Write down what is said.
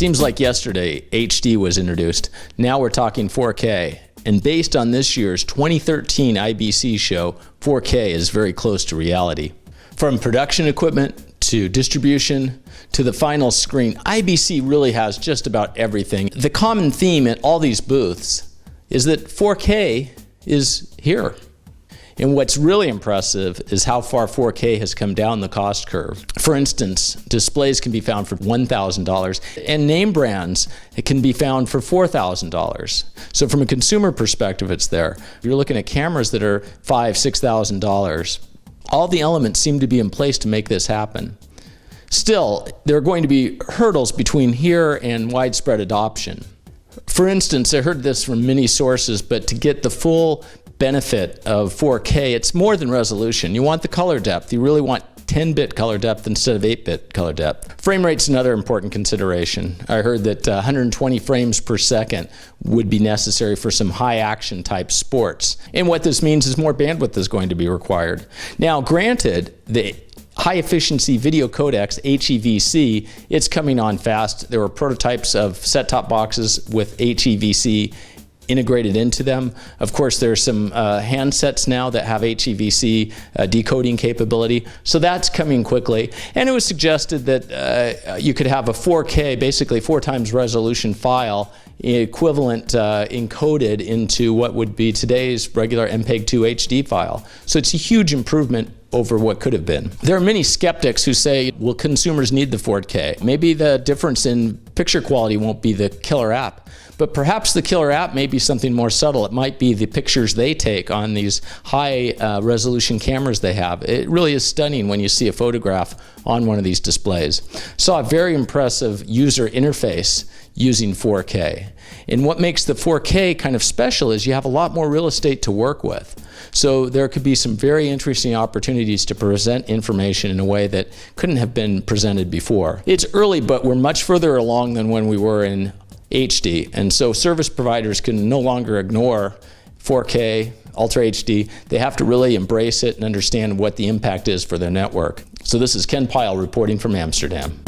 Seems like yesterday HD was introduced. Now we're talking 4K. And based on this year's 2013 IBC show, 4K is very close to reality. From production equipment to distribution to the final screen, IBC really has just about everything. The common theme at all these booths is that 4K is here. And what's really impressive is how far 4K has come down the cost curve. For instance, displays can be found for $1,000, and name brands can be found for $4,000. So from a consumer perspective, it's there. You're looking at cameras that are $5,000, $6,000. All the elements seem to be in place to make this happen. Still, there are going to be hurdles between here and widespread adoption. For instance, I heard this from many sources, but to get the full benefit of 4K, it's more than resolution. You want the color depth. You really want 10-bit color depth instead of 8-bit color depth. Frame rate's another important consideration. I heard that 120 frames per second would be necessary for some high action type sports. And what this means is more bandwidth is going to be required. Now, granted, the high efficiency video codecs, HEVC, it's coming on fast. There were prototypes of set-top boxes with HEVC integrated into them. Of course, there's some handsets now that have HEVC decoding capability, so that's coming quickly. And it was suggested that you could have a 4K, basically 4 times resolution file, equivalent encoded into what would be today's regular MPEG-2 HD file. So it's a huge improvement over what could have been. There are many skeptics who say, will consumers need the 4K? Maybe the difference in picture quality won't be the killer app, but perhaps the killer app may be something more subtle. It might be the pictures they take on these high resolution cameras they have. It really is stunning when you see a photograph on one of these displays. Saw a very impressive user interface using 4K. And what makes the 4K kind of special is you have a lot more real estate to work with. So there could be some very interesting opportunities to present information in a way that couldn't have been presented before. It's early, but we're much further along than when we were in HD. And so service providers can no longer ignore 4K, Ultra HD. They have to really embrace it and understand what the impact is for their network. So this is Ken Pyle reporting from Amsterdam.